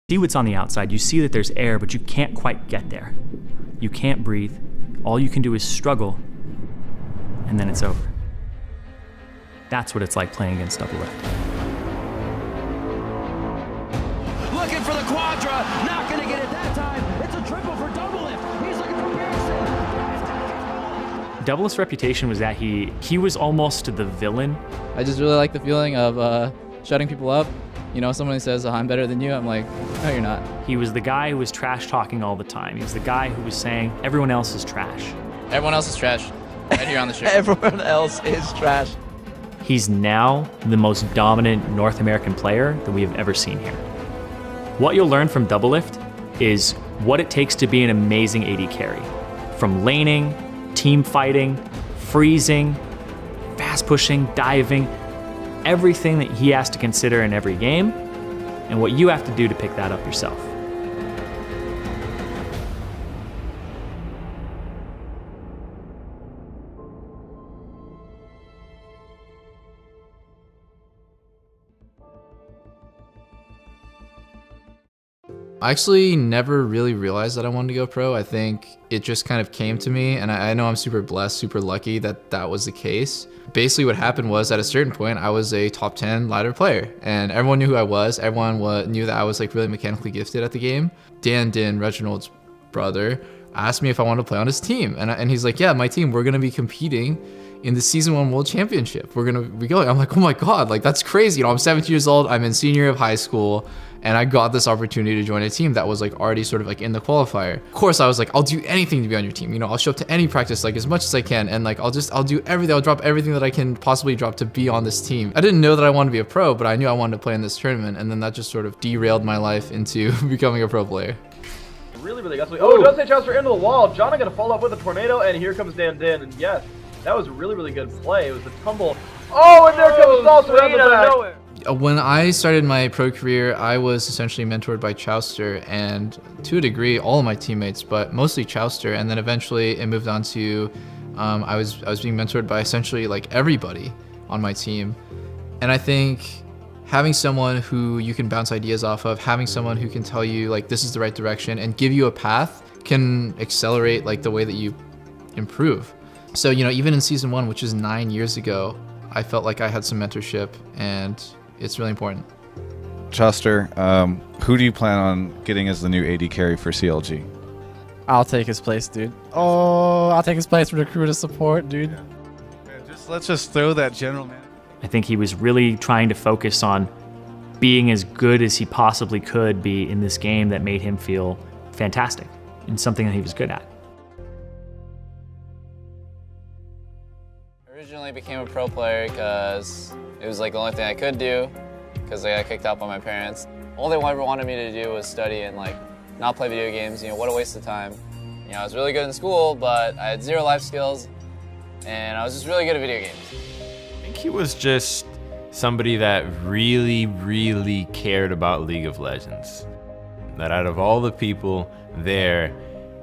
See what's on the outside. You see that there's air, but you can't quite get there. You can't breathe. All you can do is struggle, and then it's over. That's what it's like playing against Doublelift. Looking for the quadra, not gonna get it that time. It's a triple for Doublelift. He's looking for Pearson. Doublelift's reputation was that he was almost the villain. I just really like the feeling of shutting people up. You know, someone who says, oh, I'm better than you, I'm like, no, you're not. He was the guy who was trash talking all the time. He was the guy who was saying, everyone else is trash. Everyone else is trash. Right here on the show. Everyone else is trash. He's now the most dominant North American player that we have ever seen here. What you'll learn from Doublelift is what it takes to be an amazing AD carry. From laning, team fighting, freezing, fast pushing, diving, everything that he has to consider in every game, and what you have to do to pick that up yourself. I actually never really realized that I wanted to go pro. I think it just kind of came to me, and I know I'm super blessed, super lucky that that was the case. Basically what happened was at a certain point, I was a top 10 ladder player, and everyone knew who I was. Everyone knew that I was like really mechanically gifted at the game. Dan Din, Reginald's brother, asked me if I wanted to play on his team, and he's like, yeah, my team, we're gonna be competing in the Season 1 World Championship. We're gonna be going. I'm like, oh my God, like that's crazy. You know, I'm 17 years old, I'm in senior year of high school, and I got this opportunity to join a team that was like already sort of like in the qualifier. Of course, I was like, I'll do anything to be on your team. You know, I'll show up to any practice like as much as I can, and like I'll do everything. I'll drop everything that I can possibly drop to be on this team. I didn't know that I wanted to be a pro, but I knew I wanted to play in this tournament, and then that just sort of derailed my life into becoming a pro player. Really gusty. Oh, it does say Chester into the wall. John gonna follow up with a tornado, and here comes Dan Din, and yes, that was a really good play. It was a tumble. Oh, and there comes Salsa around the back. When I started my pro career, I was essentially mentored by Chowster, and to a degree, all of my teammates, but mostly Chowster. And then eventually it moved on to, I was being mentored by essentially like everybody on my team. And I think having someone who you can bounce ideas off of, having someone who can tell you like this is the right direction and give you a path can accelerate like the way that you improve. So, you know, even in Season 1, which is 9 years ago, I felt like I had some mentorship, and it's really important. Chester, who do you plan on getting as the new AD carry for CLG? I'll take his place, dude. Oh, I'll take his place for the crew to support, dude. Yeah. Man, let's just throw that general man. I think he was really trying to focus on being as good as he possibly could be in this game that made him feel fantastic and something that he was good at. I originally became a pro player because it was like the only thing I could do because I got kicked out by my parents. All they ever wanted me to do was study and like not play video games. You know, what a waste of time. You know, I was really good in school, but I had zero life skills, and I was just really good at video games. I think he was just somebody that really cared about League of Legends. That out of all the people there,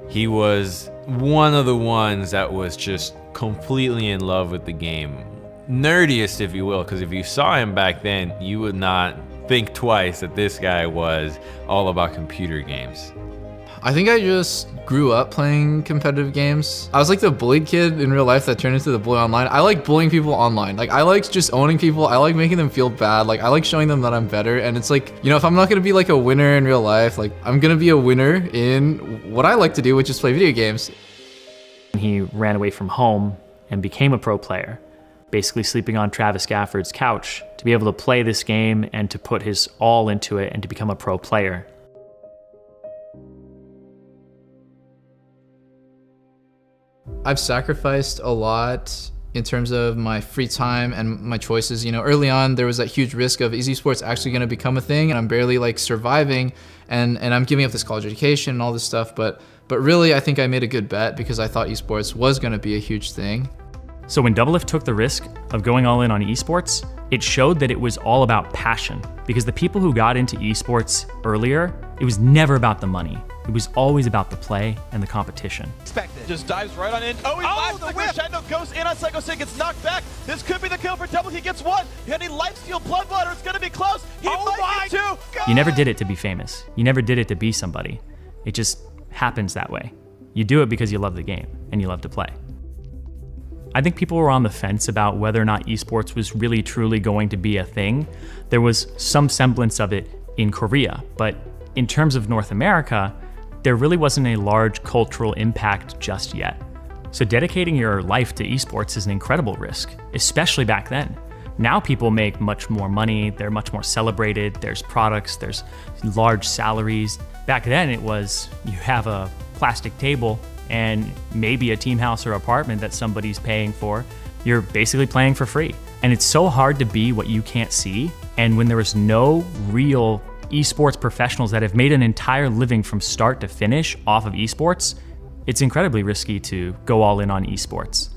he was one of the ones that was just completely in love with the game. Nerdiest, if you will, because if you saw him back then, you would not think twice that this guy was all about computer games. I think I just grew up playing competitive games. I was like the bullied kid in real life that turned into the bully online. I like bullying people online. Like I like just owning people. I like making them feel bad. Like I like showing them that I'm better. And it's like, you know, if I'm not gonna be like a winner in real life, like I'm gonna be a winner in what I like to do, which is play video games. He ran away from home and became a pro player, basically sleeping on Travis Gafford's couch to be able to play this game and to put his all into it and to become a pro player. I've sacrificed a lot in terms of my free time and my choices. You know, early on there was that huge risk of is esports actually going to become a thing, and I'm barely like surviving, and I'm giving up this college education and all this stuff, but really I think I made a good bet because I thought esports was going to be a huge thing. So when Doublelift took the risk of going all in on esports, it showed that it was all about passion, because the people who got into esports earlier, it was never about the money. It was always about the play and the competition. Just dives right on in. Oh, he the crescendo goes in on Psycho Sig, gets knocked back. This could be the kill for Double. He gets one. He had any lifesteal bloodwater. It's gonna be close. He might get two. Go! You never did it to be famous. You never did it to be somebody. It just happens that way. You do it because you love the game and you love to play. I think people were on the fence about whether or not esports was really truly going to be a thing. There was some semblance of it in Korea, but in terms of North America, there really wasn't a large cultural impact just yet. So dedicating your life to esports is an incredible risk, especially back then. Now people make much more money, they're much more celebrated, there's products, there's large salaries. Back then it was, you have a plastic table and maybe a team house or apartment that somebody's paying for. You're basically playing for free. And it's so hard to be what you can't see. And when there was no real esports professionals that have made an entire living from start to finish off of esports, it's incredibly risky to go all in on esports.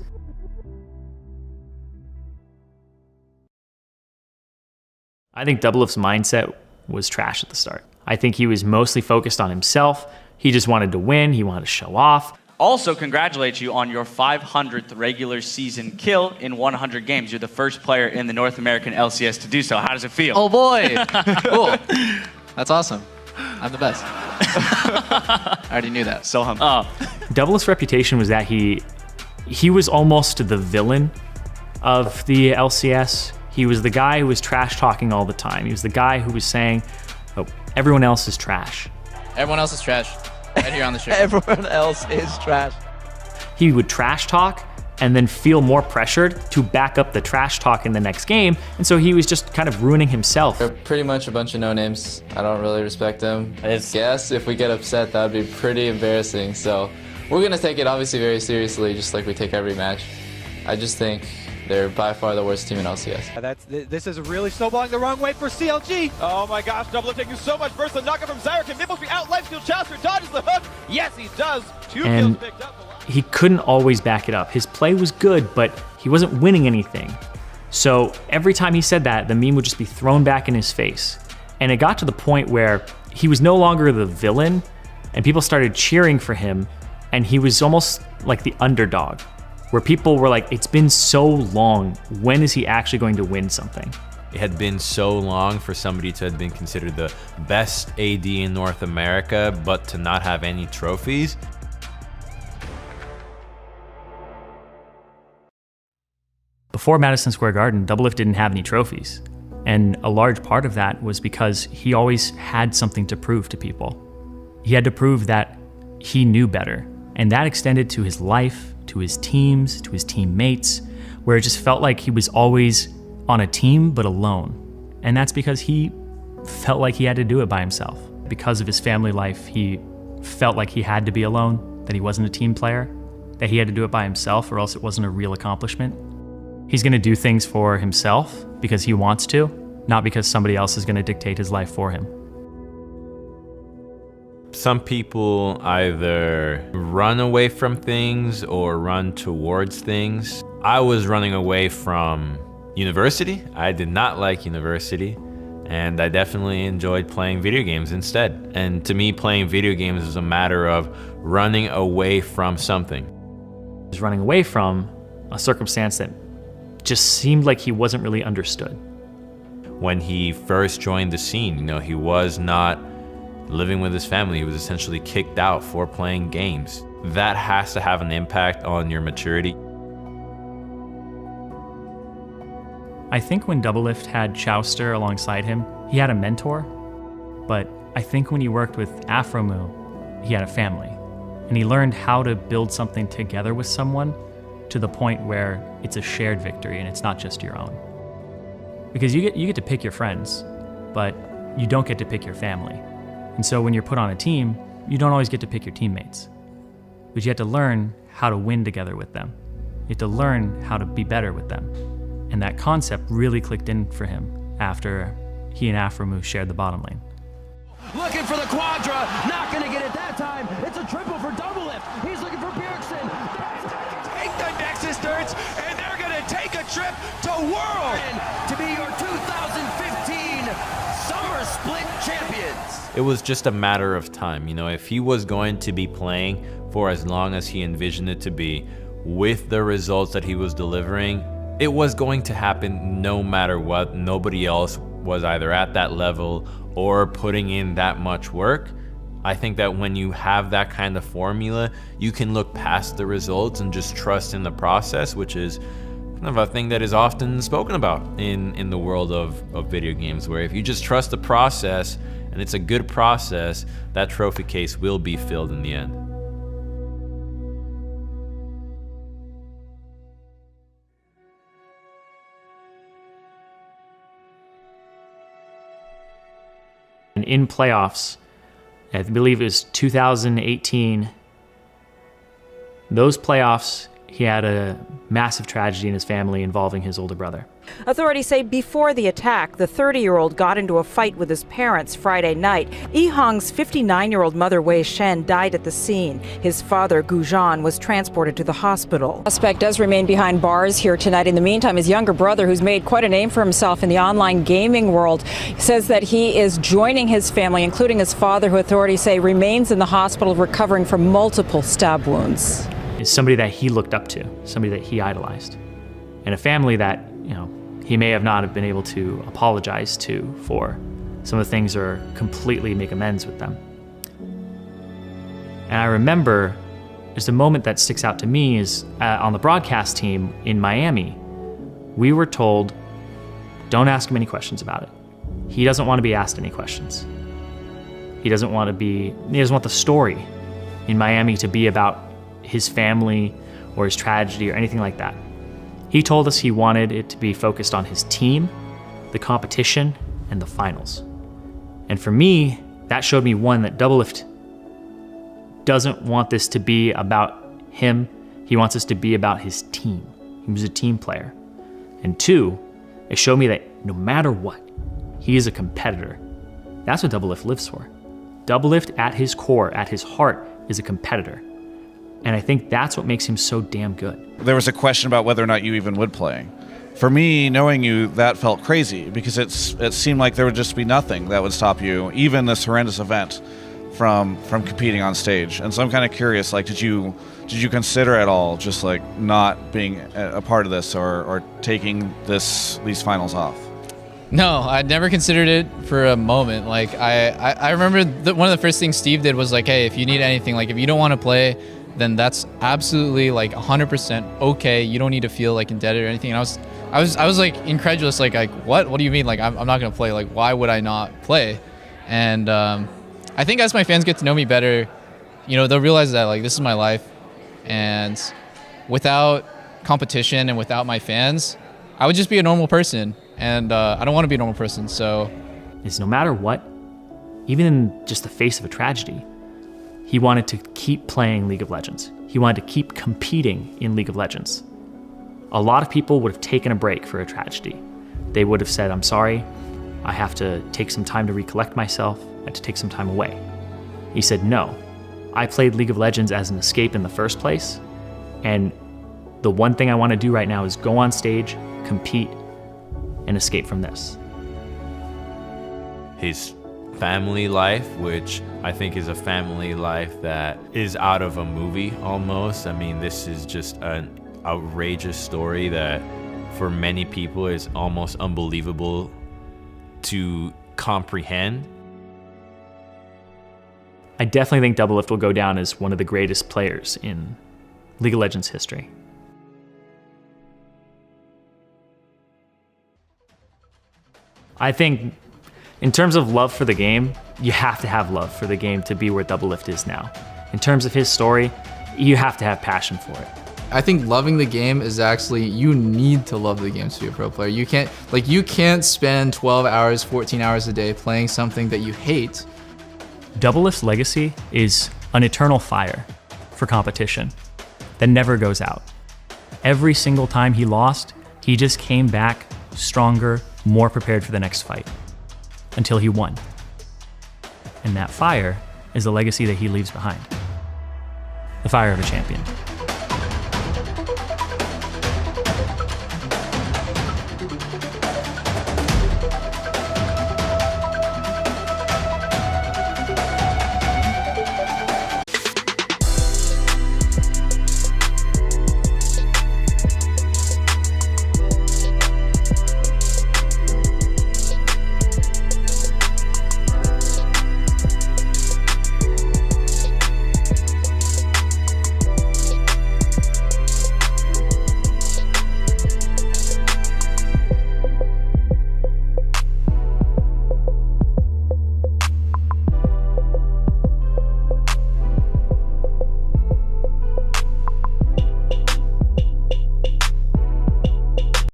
I think Doublelift's mindset was trash at the start. I think he was mostly focused on himself. He just wanted to win, he wanted to show off. Also congratulate you on your 500th regular season kill in 100 games. You're the first player in the North American LCS to do so. How does it feel? Oh boy, cool. That's awesome. I'm the best. I already knew that. So humble. Doublelift's reputation was that he was almost the villain of the LCS. He was the guy who was trash talking all the time. He was the guy who was saying, oh, everyone else is trash. Everyone else is trash. Right here on the show. Everyone else is trash. He would trash talk and then feel more pressured to back up the trash talk in the next game. And so he was just kind of ruining himself. They're pretty much a bunch of no-names. I don't really respect them. I guess if we get upset, that would be pretty embarrassing. So we're going to take it obviously very seriously, just like we take every match. I just think they're by far the worst team in LCS. This is really snowballing the wrong way for CLG. Oh my gosh, Doublelift taking so much versus the knockout from Zyra. Can Mibbles be out? Lifesteal Chowster dodges the hook. Yes, he does. 2 kills picked up. He couldn't always back it up. His play was good, but he wasn't winning anything. So every time he said that, the meme would just be thrown back in his face. And it got to the point where he was no longer the villain, and people started cheering for him, and he was almost like the underdog, where people were like, it's been so long, when is he actually going to win something? It had been so long for somebody to have been considered the best AD in North America, but to not have any trophies. Before Madison Square Garden, Doublelift didn't have any trophies. And a large part of that was because he always had something to prove to people. He had to prove that he knew better. And that extended to his life, to his teams, to his teammates, where it just felt like he was always on a team but alone. And that's because he felt like he had to do it by himself. Because of his family life, he felt like he had to be alone, that he wasn't a team player, that he had to do it by himself or else it wasn't a real accomplishment. He's gonna do things for himself because he wants to, not because somebody else is gonna dictate his life for him. Some people either run away from things or run towards things. I was running away from university. I did not like university, and I definitely enjoyed playing video games instead. And to me, playing video games is a matter of running away from something. He was running away from a circumstance that just seemed like he wasn't really understood. When he first joined the scene, you know, he was not living with his family. He was essentially kicked out for playing games. That has to have an impact on your maturity. I think when Doublelift had Chowster alongside him, he had a mentor, but I think when he worked with Afromoo, he had a family. And he learned how to build something together with someone to the point where it's a shared victory and it's not just your own. Because you get to pick your friends, but you don't get to pick your family. And so when you're put on a team, you don't always get to pick your teammates. But you have to learn how to win together with them. You have to learn how to be better with them. And that concept really clicked in for him after he and Afromoo shared the bottom lane. Looking for the quadra, not gonna get it that time. It's a triple for Doublelift. He's looking for Bjergsen. Take the Nexus turrets, and they're gonna take a trip to World to be your 2015 Summer Split champions. It was just a matter of time. You know, if he was going to be playing for as long as he envisioned it to be, with the results that he was delivering, it was going to happen no matter what. Nobody else was either at that level or putting in that much work. I think that when you have that kind of formula, you can look past the results and just trust in the process, which is kind of a thing that is often spoken about in the world of video games, where if you just trust the process and it's a good process, that trophy case will be filled in the end. And in playoffs, I believe it was 2018, those playoffs, he had a massive tragedy in his family involving his older brother. Authorities say before the attack, the 30-year-old got into a fight with his parents Friday night. Yihong's 59-year-old mother, Wei Shen, died at the scene. His father, Gu Zhan, was transported to the hospital. The suspect does remain behind bars here tonight. In the meantime, his younger brother, who's made quite a name for himself in the online gaming world, says that he is joining his family, including his father, who authorities say remains in the hospital recovering from multiple stab wounds. Is somebody that he looked up to, somebody that he idolized, and a family that, you know, he may have not have been able to apologize to for some of the things or completely make amends with them. And I remember there's a moment that sticks out to me is on the broadcast team in Miami, we were told, don't ask him any questions about it. He doesn't want to be asked any questions. He doesn't want the story in Miami to be about his family or his tragedy or anything like that. He told us he wanted it to be focused on his team, the competition, and the finals. And for me, that showed me, one, that Doublelift doesn't want this to be about him. He wants this to be about his team. He was a team player. And two, it showed me that no matter what, he is a competitor. That's what Doublelift lives for. Doublelift at his core, at his heart, is a competitor. And I think that's what makes him so damn good. There was a question about whether or not you even would play. For me, knowing you, that felt crazy because it seemed like there would just be nothing that would stop you, even this horrendous event, from competing on stage. And so I'm kind of curious, like, did you consider at all just like not being a part of this or taking these finals off? No, I'd never considered it for a moment. Like I remember one of the first things Steve did was like, hey, if you need anything, like if you don't want to play, then that's absolutely like 100% okay. You don't need to feel like indebted or anything. And I was like incredulous, like what do you mean? Like I'm not gonna play? Like why would I not play? And I think as my fans get to know me better, you know, they'll realize that like this is my life, and without competition and without my fans, I would just be a normal person, and I don't want to be a normal person. So it's no matter what, even in just the face of a tragedy, he wanted to keep playing League of Legends. He wanted to keep competing in League of Legends. A lot of people would have taken a break for a tragedy. They would have said, I'm sorry, I have to take some time to recollect myself, I have to take some time away. He said, no, I played League of Legends as an escape in the first place, and the one thing I want to do right now is go on stage, compete, and escape from this. His family life, which I think is a family life that is out of a movie almost. I mean, this is just an outrageous story that for many people is almost unbelievable to comprehend. I definitely think Doublelift will go down as one of the greatest players in League of Legends history. I think in terms of love for the game, you have to have love for the game to be where Doublelift is now. In terms of his story, you have to have passion for it. I think loving the game is actually, you need to love the game to be a pro player. You can't spend 12 hours, 14 hours a day playing something that you hate. Doublelift's legacy is an eternal fire for competition that never goes out. Every single time he lost, he just came back stronger, more prepared for the next fight, until he won. And that fire is the legacy that he leaves behind. The fire of a champion.